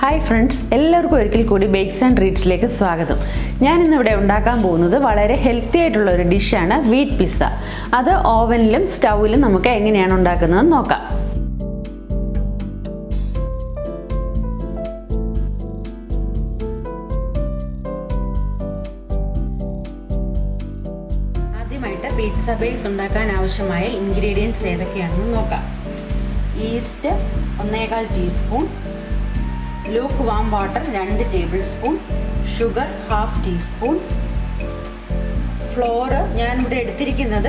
Hi friends, എല്ലാവർക്കും ഒരിക്കൽ കൂടി ബേക്സ് ആൻഡ് ട്രീറ്റ്സിലേക്ക് സ്വാഗതം. ഞാനിന്നിവിടെ ഉണ്ടാക്കാൻ പോകുന്നത് വളരെ ഹെൽത്തി ആയിട്ടുള്ള ഒരു ഡിഷാണ് വീറ്റ് പിസ്സ. അത് ഓവനിലും സ്റ്റൗവിലും നമുക്ക് എങ്ങനെയാണ് ഉണ്ടാക്കുന്നതെന്ന് നോക്കാം. ആദ്യമായിട്ട് പിസ്സ ബേസ് ഉണ്ടാക്കാൻ ആവശ്യമായ ഇൻഗ്രീഡിയൻറ്റ്സ് ഏതൊക്കെയാണെന്ന് നോക്കാം. Yeast 1/4 teaspoon, lukewarm water 2 tablespoon, sugar 1/2 teaspoon, flour ഞാനിവിടെ എടുത്തിരിക്കുന്നത്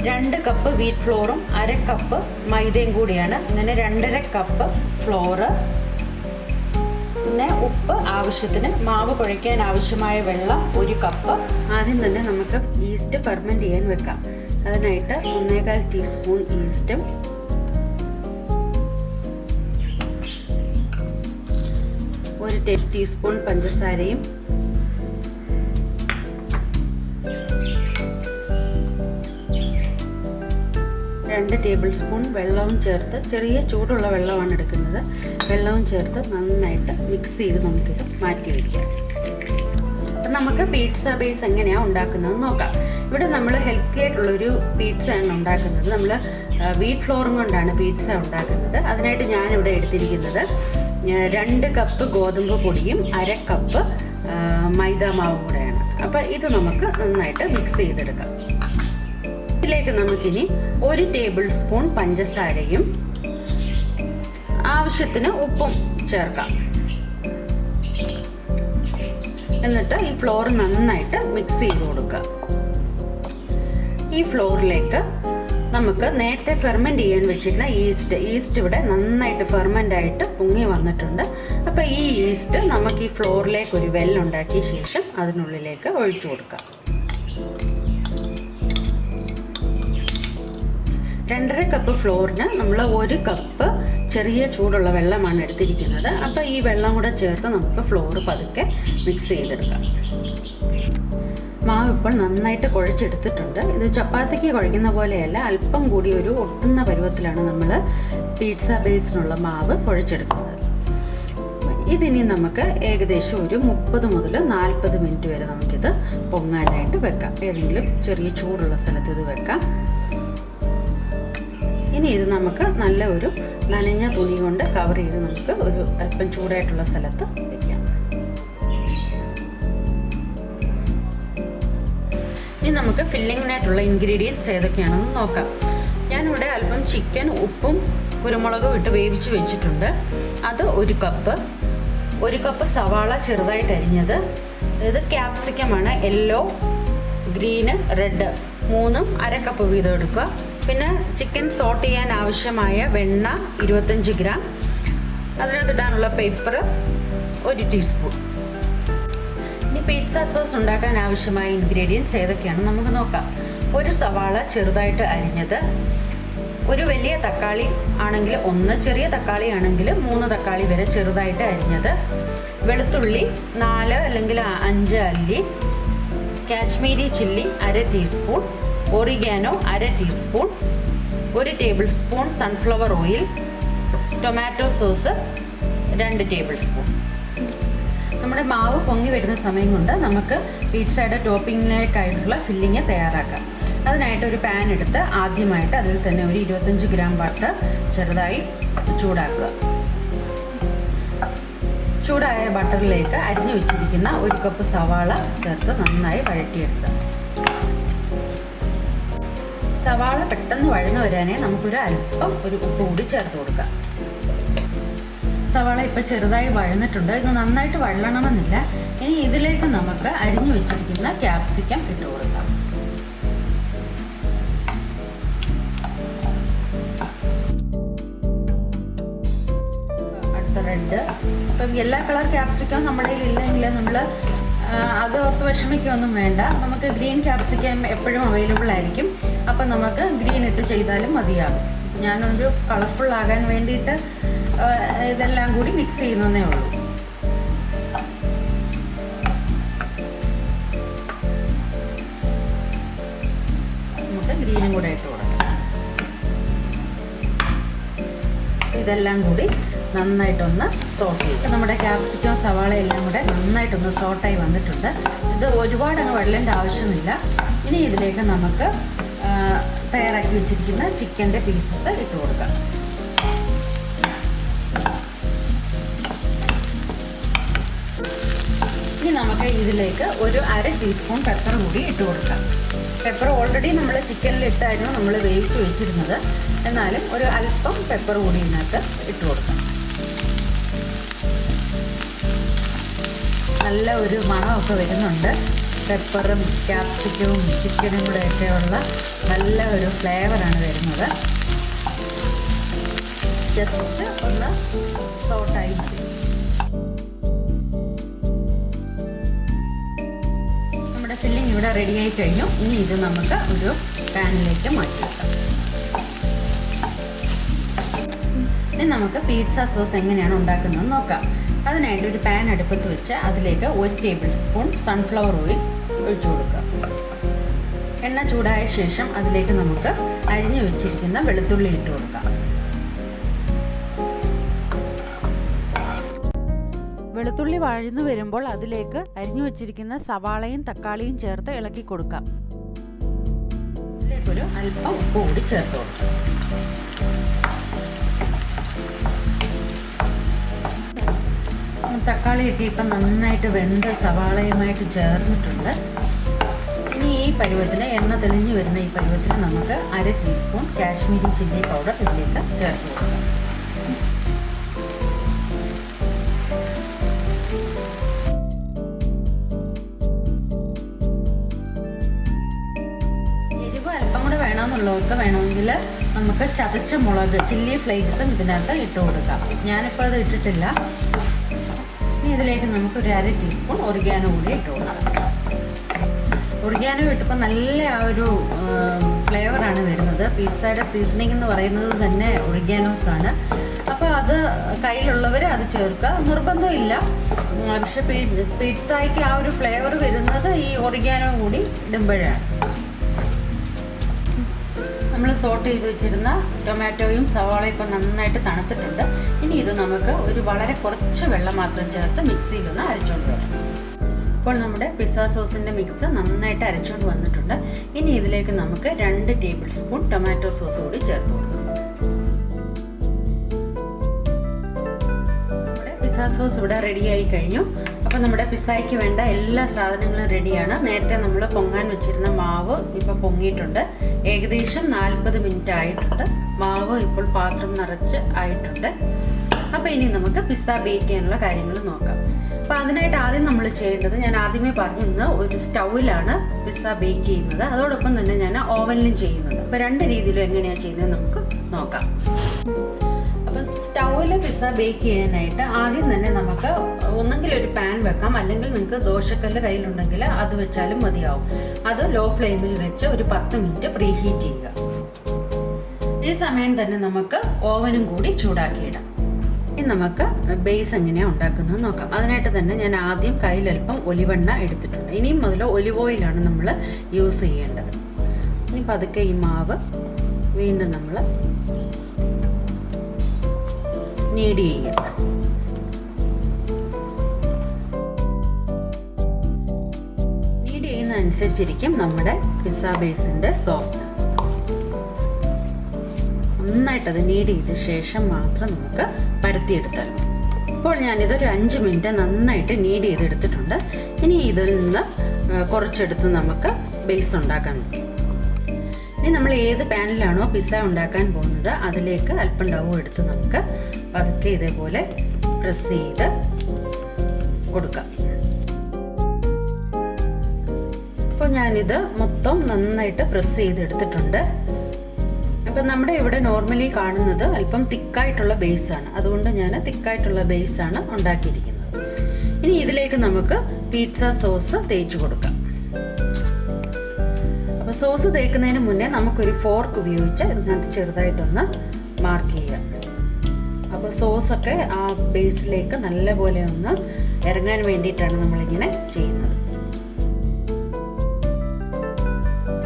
2 കപ്പ് വീറ്റ് ഫ്ലോറും 1/2 കപ്പ് മൈദയും കൂടിയാണ്. ഇങ്ങനെ 2.5 കപ്പ് ഫ്ലോറ്, പിന്നെ ഉപ്പ് ആവശ്യത്തിന്, മാവ് കുഴയ്ക്കാൻ ആവശ്യമായ വെള്ളം 1 കപ്പ്. ആദ്യം തന്നെ നമുക്ക് ഈസ്റ്റ് ഫെർമെൻറ്റ് ചെയ്യാൻ വെക്കാം. അതിനായിട്ട് 1/4 ടീസ്പൂൺ ഈസ്റ്റും 1 ടീസ്പൂൺ പഞ്ചസാരയും 2 ടേബിൾ സ്പൂൺ വെള്ളവും ചേർത്ത്, ചെറിയ ചൂടുള്ള വെള്ളമാണ് എടുക്കുന്നത്, വെള്ളവും ചേർത്ത് നന്നായിട്ട് മിക്സ് ചെയ്ത് നമുക്കിത് മാറ്റി വയ്ക്കാം. അപ്പം നമുക്ക് പിസ്സ ബേസ് എങ്ങനെയാണ് ഉണ്ടാക്കുന്നത് നോക്കാം. ഇവിടെ നമ്മൾ ഹെൽത്തി ആയിട്ടുള്ളൊരു പിസ്സ ആണ് ഉണ്ടാക്കുന്നത്. നമ്മൾ വീറ്റ് ഫ്ലോറും കൊണ്ടാണ് പിസ്സ ഉണ്ടാക്കുന്നത്. അതിനായിട്ട് ഞാനിവിടെ എടുത്തിരിക്കുന്നത് 2 കപ്പ് ഗോതമ്പ് പൊടിയും 1/2 കപ്പ് മൈദ മാവും കൂടെയാണ്. അപ്പോൾ ഇത് നമുക്ക് നന്നായിട്ട് മിക്സ് ചെയ്തെടുക്കാം. ഇതിലേക്ക് നമുക്കിനി 1 ടേബിൾ സ്പൂൺ പഞ്ചസാരയും ആവശ്യത്തിന് ഉപ്പും ചേർക്കാം. എന്നിട്ട് ഈ ഫ്ലോർ നന്നായിട്ട് മിക്സ് ചെയ്ത് കൊടുക്കുക. ഈ ഫ്ലോറിലേക്ക് നമുക്ക് നേരത്തെ ഫെർമെൻറ്റ് ചെയ്യാൻ വെച്ചിരുന്ന ഈസ്റ്റ് ഇവിടെ നന്നായിട്ട് ഫെർമെൻ്റ് ആയിട്ട് പൊങ്ങി വന്നിട്ടുണ്ട്. അപ്പോൾ ഈ ഈസ്റ്റ് നമുക്ക് ഈ ഫ്ലോറിലേക്ക് ഒരു വെല്ലുണ്ടാക്കിയ ശേഷം അതിനുള്ളിലേക്ക് ഒഴിച്ചു കൊടുക്കാം. 2.5 കപ്പ് ഫ്ലോറിന് നമ്മൾ 1 കപ്പ് ചെറിയ ചൂടുള്ള വെള്ളമാണ് എടുത്തിരിക്കുന്നത്. അപ്പോൾ ഈ വെള്ളം കൂടെ ചേർത്ത് നമുക്ക് ഫ്ലോർ പതുക്കെ മിക്സ് ചെയ്തെടുക്കാം. മാവ് ഇപ്പോൾ നന്നായിട്ട് കുഴച്ചെടുത്തിട്ടുണ്ട്. ഇത് ചപ്പാത്തിക്ക് കുഴയ്ക്കുന്ന പോലെയല്ല, അല്പം കൂടി ഒരു ഒട്ടുന്ന പരുവത്തിലാണ് നമ്മൾ പിസ്സ ബേസിനുള്ള മാവ് കുഴച്ചെടുക്കുന്നത്. ഇതിനി നമുക്ക് ഏകദേശം ഒരു 30 മുതൽ 40 മിനിറ്റ് വരെ നമുക്കിത് പൊങ്ങാനായിട്ട് വെക്കാം. ഏതെങ്കിലും ചെറിയ ചൂടുള്ള സ്ഥലത്ത് ഇത് വെക്കാം. ഇനി ഇത് നമുക്ക് നല്ല ഒരു നനഞ്ഞ തുണി കൊണ്ട് കവർ ചെയ്ത് നമുക്ക് ഒരു അല്പം ചൂടായിട്ടുള്ള സ്ഥലത്ത് വെക്കാം. ഇനി നമുക്ക് ഫില്ലിങ്ങിനായിട്ടുള്ള ഇൻഗ്രീഡിയൻറ്റ്സ് ഏതൊക്കെയാണെന്ന് നോക്കാം. ഞാനിവിടെ അല്പം ചിക്കൻ ഉപ്പും കുരുമുളകും ഇട്ട് വേവിച്ച് വെച്ചിട്ടുണ്ട്. അത് 1 കപ്പ് സവാള ചെറുതായിട്ട് അരിഞ്ഞത്. ഇത് ക്യാപ്സിക്കമാണ്, യെല്ലോ, ഗ്രീന്, റെഡ്, 3ഉം 1/2 കപ്പ് വീതം എടുക്കുക. പിന്നെ ചിക്കൻ സോട്ട് ചെയ്യാൻ ആവശ്യമായ വെണ്ണ 25 ഗ്രാം, അതിനകത്തിടാനുള്ള പേപ്പർ 1 ടീസ്പൂൺ. ഇനി പിസ്സ സോസ് ഉണ്ടാക്കാൻ ആവശ്യമായ ഇൻഗ്രീഡിയൻറ്റ്സ് ഏതൊക്കെയാണെന്ന് നമുക്ക് നോക്കാം. 1 സവാള ചെറുതായിട്ട് അരിഞ്ഞത്, 1 വലിയ തക്കാളി ആണെങ്കിൽ 1, ചെറിയ തക്കാളി ആണെങ്കിൽ 3 തക്കാളി വരെ ചെറുതായിട്ട് അരിഞ്ഞത്, വെളുത്തുള്ളി 4 അല്ലെങ്കിൽ 5 അല്ലി, Kashmiri chilli 1/2 teaspoon, oregano 1/2 teaspoon, 1 table spoon sunflower oil, tomato sauce 2 table spoon. നമ്മുടെ മാവ് പൊങ്ങി വരുന്ന സമയം കൊണ്ട് നമുക്ക് പിസ്സയുടെ ടോപ്പിങ്ങിലേക്കായിട്ടുള്ള ഫില്ലിങ് തയ്യാറാക്കാം. അതിനായിട്ട് ഒരു പാൻ എടുത്ത് ആദ്യമായിട്ട് അതിൽ തന്നെ ഒരു 25 ഗ്രാം ബട്ടർ ചെറുതായി ചൂടാക്കുക. ചൂടായ ബട്ടറിലേക്ക് അരിഞ്ഞു വെച്ചിരിക്കുന്ന 1 കപ്പ് സവാള ചേർത്ത് നന്നായി വഴറ്റിയെടുക്കുക. സവാള പെട്ടെന്ന് വഴന്നു വരാനേ നമുക്കൊരു അല്പം ഒരു ഉപ്പ് കൂടി ചേർത്ത് കൊടുക്കാം. സവാള ഇപ്പോൾ ചെറുതായി വഴന്നിട്ടുണ്ട്. ഇത് നന്നായിട്ട് വഴളണമെന്നില്ല. ഇനി ഇതിലേക്ക് നമുക്ക് അരിഞ്ഞു വെച്ചിരിക്കുന്ന ക്യാപ്സിക്കം ഇട്ട് കൊടുക്കാം. അടുത്ത റെഡ്. ഇപ്പം എല്ലാ കളർ ക്യാപ്സിക്കം നമ്മുടെ കയ്യിൽ ഇല്ലെങ്കിൽ നമ്മൾ അത് ഓർത്ത് വിഷമിക്കൊന്നും വേണ്ട. നമുക്ക് ഗ്രീൻ ക്യാപ്സിക്കം എപ്പോഴും അവൈലബിൾ ആയിരിക്കും. അപ്പം നമുക്ക് ഗ്രീൻ ഇട്ട് ചെയ്താലും മതിയാകും. ഞാനൊരു കളർഫുൾ ആകാൻ വേണ്ടിയിട്ട് ഇതെല്ലാം കൂടി മിക്സ് ചെയ്യുന്നതേ ഉള്ളൂ. നമുക്ക് ഗ്രീനും കൂടെ ഇട്ട് കൊടുക്കാം. ഇതെല്ലാം കൂടി നന്നായിട്ടൊന്ന് സോട്ട് ചെയ്യും. നമ്മുടെ ക്യാപ്സിക്കം സവാള എല്ലാം കൂടെ നന്നായിട്ടൊന്ന് സോട്ടായി വന്നിട്ടുണ്ട്. ഇത് ഒരുപാട് അങ്ങ് വെള്ളേണ്ട ആവശ്യമില്ല. ഇനി ഇതിലേക്ക് നമുക്ക് തയ്യാറാക്കി വെച്ചിരിക്കുന്ന ചിക്കൻ്റെ പീസസ് ഇട്ട് കൊടുക്കാം. ഇനി നമുക്ക് ഇതിലേക്ക് ഒരു 1/2 ടീസ്പൂൺ പെപ്പർ കൂടി ഇട്ട് കൊടുക്കാം. പെപ്പർ ഓൾറെഡി നമ്മൾ ചിക്കനിലിട്ടായിരുന്നു നമ്മൾ വേവിച്ച് വെച്ചിരുന്നത്. എന്നാലും ഒരു അല്പം പെപ്പർ കൂടി ഇതിനകത്ത് ഇട്ട് കൊടുക്കാം. നല്ല ഒരു മണമൊക്കെ വരുന്നുണ്ട്. പെപ്പറും ക്യാപ്സിക്കവും ചിക്കനും കൂടെ ഒക്കെയുള്ള നല്ല ഒരു ഫ്ലേവറാണ് വരുന്നത്. ജസ്റ്റ് ഒന്ന് സോട്ടായി മതി. നമ്മുടെ ഫില്ലിംഗ് ഇവിടെ റെഡിയായി കഴിഞ്ഞു. ഇനി ഇത് നമുക്ക് ഒരു പാനിലേക്ക് മാറ്റി വെക്കാം. ഇനി നമുക്ക് പിസ്സ സോസ് എങ്ങനെയാണ് ഉണ്ടാക്കുന്നത് നോക്കാം. അതിനായിട്ട് ഒരു പാൻ അടുപ്പത്ത് വെച്ച് അതിലേക്ക് 1 ടേബിൾ സ്പൂൺ സൺഫ്ലവർ ഓയിൽ ഒഴിച്ചു കൊടുക്കുക. എണ്ണ ചൂടായ ശേഷം അതിലേക്ക് നമുക്ക് അരിഞ്ഞു വെച്ചിരിക്കുന്ന വെളുത്തുള്ളി ഇട്ട് കൊടുക്കാം. വെളുത്തുള്ളി വഴന്നു വരുമ്പോൾ അതിലേക്ക് അരിഞ്ഞു വെച്ചിരിക്കുന്ന സവാളയും തക്കാളിയും ചേർത്ത് ഇളക്കി കൊടുക്കാം. ഇതിലേക്കൊരു അല്പം ഉപ്പ് കൂടി ചേർത്ത് കൊടുക്കാം. തക്കാളിയൊക്കെ ഇപ്പം നന്നായിട്ട് വെന്ത് സവാളയുമായിട്ട് ചേർന്നിട്ടുണ്ട്. ഇനി ഈ പരുവത്തിന്, എണ്ണ തെളിഞ്ഞു വരുന്ന ഈ പരുവത്തിന് നമുക്ക് 1/2 ടീസ്പൂൺ കാശ്മീരി ചില്ലി പൗഡർ ഇതിലേക്ക് ചേർത്ത് കൊടുക്കാം. എരിവ് അല്പം കൂടെ വേണമെന്നുള്ളവർക്ക് വേണമെങ്കിൽ നമുക്ക് ചതച്ച മുളക് ചില്ലി ഫ്ലേക്സും ഇതിനകത്ത് ഇട്ട് കൊടുക്കാം. ഞാനിപ്പോൾ അത് ഇട്ടിട്ടില്ല. ഇനി ഇതിലേക്ക് നമുക്ക് ഒരു 1/2 ടീസ്പൂൺ ഒറിഗാനോ കൂടി ഇട്ട് കൊടുക്കാം. ഒറിഗാനോ ഇട്ടപ്പോൾ നല്ല ആ ഒരു ഫ്ലേവറാണ് വരുന്നത്. പിസ്സയുടെ സീസണിങ് എന്ന് പറയുന്നത് തന്നെ ഒറിഗാനോസാണ്. അപ്പോൾ അത് കയ്യിലുള്ളവർ അത് ചേർക്കുക, നിർബന്ധമില്ല. പക്ഷെ പിസ്സയ്ക്ക് ആ ഒരു ഫ്ലേവർ വരുന്നത് ഈ ഒറിഗാനോ കൂടി ഇടുമ്പോഴാണ്. നമ്മൾ സോട്ട് ചെയ്ത് വെച്ചിരുന്ന ടൊമാറ്റോയും സവാളയും ഇപ്പം നന്നായിട്ട് തണുത്തിട്ടുണ്ട്. ഇനി ഇത് നമുക്ക് ഒരു വളരെ കുറച്ച് വെള്ളം മാത്രം ചേർത്ത് മിക്സിയിലൊന്ന് അരച്ചുകൊണ്ട് വരാം. ഇപ്പോൾ നമ്മുടെ പിസ്സ സോസിൻ്റെ മിക്സ് നന്നായിട്ട് അരച്ചുകൊണ്ട് വന്നിട്ടുണ്ട്. ഇനി ഇതിലേക്ക് നമുക്ക് 2 ടേബിൾ സ്പൂൺ ടൊമാറ്റോ സോസ് കൂടി ചേർത്ത് കൊടുക്കാം. നമ്മുടെ പിസ്സ സോസ് ഇവിടെ റെഡിയായി കഴിഞ്ഞു. അപ്പോൾ നമ്മുടെ പിസ്സയ്ക്ക് വേണ്ട എല്ലാ സാധനങ്ങളും റെഡിയാണ്. നേരത്തെ നമ്മൾ പൊങ്ങാൻ വെച്ചിരുന്ന മാവ് ഇപ്പോൾ പൊങ്ങിയിട്ടുണ്ട്. ഏകദേശം 40 മിനിറ്റ് ആയിട്ടുണ്ട്. മാവ് ഇപ്പോൾ പാത്രം നിറച്ച് ആയിട്ടുണ്ട്. അപ്പോൾ ഇനി നമുക്ക് പിസ്സ ബേക്ക് ചെയ്യാനുള്ള കാര്യങ്ങൾ നോക്കാം. അപ്പോൾ അതിനായിട്ട് ആദ്യം നമ്മൾ ചെയ്യേണ്ടത്, ഞാൻ ആദ്യമേ പറഞ്ഞിരുന്ന ഒരു സ്റ്റൗവിലാണ് പിസ്സ ബേക്ക് ചെയ്യുന്നത്. അതോടൊപ്പം തന്നെ ഞാൻ ഓവനിലും ചെയ്യുന്നുണ്ട്. അപ്പോൾ 2 രീതിയിലും എങ്ങനെയാണ് ചെയ്യുന്നത് നമുക്ക് നോക്കാം. അപ്പം സ്റ്റൗവിൽ പിസ്സ ബേക്ക് ചെയ്യാനായിട്ട് ആദ്യം തന്നെ നമുക്ക് ഒന്നെങ്കിൽ ഒരു പാൻ വെക്കാം, അല്ലെങ്കിൽ നിങ്ങൾക്ക് ദോശക്കല്ല് കയ്യിലുണ്ടെങ്കിൽ അത് വെച്ചാലും മതിയാവും. അത് ലോ ഫ്ലെയിമിൽ വെച്ച് ഒരു 10 മിനിറ്റ് പ്രീ ഹീറ്റ് ചെയ്യുക. ഈ സമയം തന്നെ നമുക്ക് ഓവനും കൂടി ചൂടാക്കിയിടാം. ഇനി നമുക്ക് ബേസ് എങ്ങനെയാണ് ഉണ്ടാക്കുന്നത് നോക്കാം. അതിനായിട്ട് തന്നെ ഞാൻ ആദ്യം കയ്യിലൽപ്പം ഒലിവെണ്ണ എടുത്തിട്ടുണ്ട്. ഇനിയും മുതൽ ഒലിവ് ഓയിലാണ് നമ്മൾ യൂസ് ചെയ്യേണ്ടത്. ഇനി പതുക്കെ ഈ മാവ് വീണ്ടും നമ്മൾ നീഡ് ചെയ്യുക. നീഡ് ചെയ്യുന്നതനുസരിച്ചിരിക്കും നമ്മുടെ പിസ്സ ബേസിൻ്റെ സോഫ്റ്റ്നെസ്. നന്നായിട്ടത് നീഡ് ചെയ്ത ശേഷം മാത്രം നമുക്ക് പരത്തിയെടുത്താൽ മതി. ഇപ്പോൾ ഞാനിതൊരു 5 മിനിറ്റ് നന്നായിട്ട് നീഡ് ചെയ്തെടുത്തിട്ടുണ്ട്. ഇനി ഇതിൽ നിന്ന് കുറച്ചെടുത്ത് നമുക്ക് ബേസ് ഉണ്ടാക്കാൻ പറ്റും. ഇനി നമ്മൾ ഏത് പാനിലാണോ പിസ്സ ഉണ്ടാക്കാൻ പോകുന്നത് അതിലേക്ക് അല്പം ഡൗ എടുത്ത് നമുക്ക് പതുക്കെ ഇതേപോലെ പ്രസ് ചെയ്ത് കൊടുക്കാം. ഇപ്പോൾ ഞാനിത് മൊത്തം നന്നായിട്ട് പ്രസ് ചെയ്തെടുത്തിട്ടുണ്ട്. അപ്പം നമ്മുടെ ഇവിടെ നോർമലി കാണുന്നത് അല്പം തിക്കായിട്ടുള്ള ബേസാണ്. അതുകൊണ്ട് ഞാൻ തിക്കായിട്ടുള്ള ബേസാണ് ഉണ്ടാക്കിയിരിക്കുന്നത്. ഇനി ഇതിലേക്ക് നമുക്ക് പിസ്സ സോസ് തേച്ച് കൊടുക്കാം. അപ്പോൾ സോസ് തേക്കുന്നതിന് മുന്നേ നമുക്കൊരു ഫോർക്ക് ഉപയോഗിച്ച് ഇതിനകത്ത് ചെറുതായിട്ടൊന്ന് മാർക്ക് ചെയ്യാം. അപ്പോൾ സോസൊക്കെ ആ ബേസിലേക്ക് നല്ലപോലെ ഒന്ന് ഇറങ്ങാൻ വേണ്ടിയിട്ടാണ് നമ്മളിങ്ങനെ ചെയ്യുന്നത്.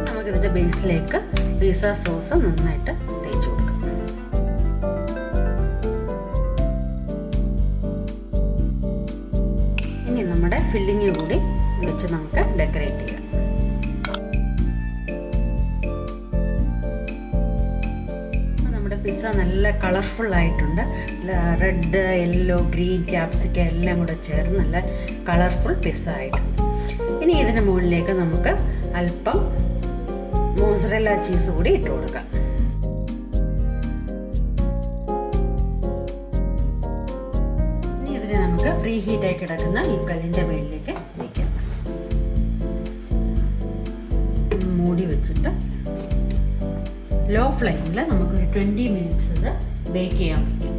നമുക്കിതിൻ്റെ ബേസിലേക്ക് പിസ്സ സോസ് നന്നായിട്ട് തേച്ച് കൊടുക്കാം. വെച്ച് നമുക്ക് ഡെക്കറേറ്റ് ചെയ്യാം. നമ്മുടെ പിസ്സ നല്ല കളർഫുൾ ആയിട്ടുണ്ട്. റെഡ്, യെല്ലോ, ഗ്രീൻ, ക്യാപ്സിക്കം എല്ലാം കൂടെ ചേർന്ന് നല്ല കളർഫുൾ പിസ്സ ആയിട്ടുണ്ട്. ഇനി ഇതിന് മുകളിലേക്ക് നമുക്ക് അല്പം മോസറല്ല ചീസ് കൂടി ഇട്ട് കൊടുക്കാം. ഇനി ഇതിനെ നമുക്ക് പ്രീ ഹീറ്റായി കിടക്കുന്ന ഈ കല്ലിൻ്റെ മുകളിലേക്ക് വയ്ക്കാം. മൂടി വെച്ചിട്ട് ലോ ഫ്ലെയിമിൽ നമുക്കൊരു 20 മിനിറ്റ്സ് ഇത് ബേക്ക് ചെയ്യാൻ വയ്ക്കാം.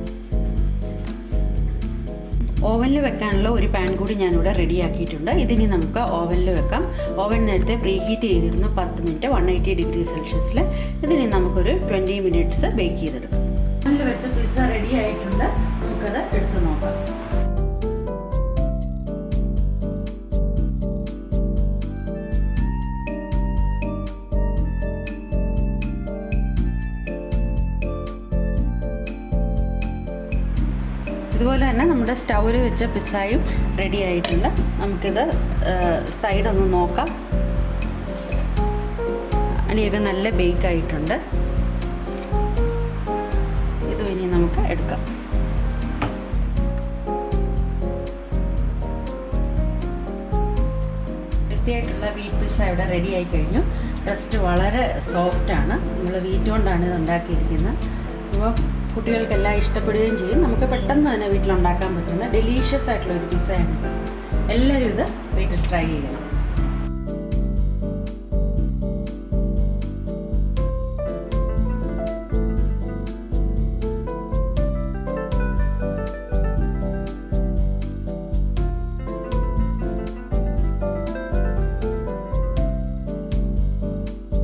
ഓവനിൽ വെക്കാനുള്ള ഒരു പാൻ കൂടി ഞാനിവിടെ റെഡിയാക്കിയിട്ടുണ്ട്. ഇതിനി നമുക്ക് ഓവനിൽ വെക്കാം. ഓവൻ നേരത്തെ പ്രീ ഹീറ്റ് ചെയ്തിരുന്നു 10 മിനിറ്റ് 180 ഡിഗ്രി സെൽഷ്യസിൽ. ഇതിനി നമുക്കൊരു 20 മിനിറ്റ്സ് ബേക്ക് ചെയ്തെടുക്കാം. ഓവനിൽ വെച്ച പിസ്സ റെഡി ആയിട്ടുണ്ട്. നമുക്കത് എടുത്ത് നോക്കാം. ഇതുപോലെ തന്നെ നമ്മുടെ സ്റ്റൗവിൽ വെച്ച പിസ്സയും റെഡി ആയിട്ടുണ്ട്. നമുക്കിത് സൈഡൊന്ന് നോക്കാം. അടിയൊക്കെ നല്ല ബേക്ക് ആയിട്ടുണ്ട്. ഇത് ഇനി നമുക്ക് എടുക്കാം. ഹെൽത്തിയായിട്ടുള്ള വീറ്റ് പിസ്സ ഇവിടെ റെഡി ആയി കഴിഞ്ഞു. ക്രസ്റ്റ് വളരെ സോഫ്റ്റാണ്. നമ്മൾ വീറ്റ് കൊണ്ടാണ് ഇത് ഉണ്ടാക്കിയിരിക്കുന്നത്. അപ്പോൾ കുട്ടികൾക്കെല്ലാം ഇഷ്ടപ്പെടുകയും ചെയ്യും. നമുക്ക് പെട്ടെന്ന് തന്നെ വീട്ടിലുണ്ടാക്കാൻ പറ്റുന്ന ഡെലീഷ്യസ് ആയിട്ടുള്ള ഒരു പിസ്സയാണ്. എല്ലാവരും ഇത് വീട്ടിൽ ട്രൈ ചെയ്യണം.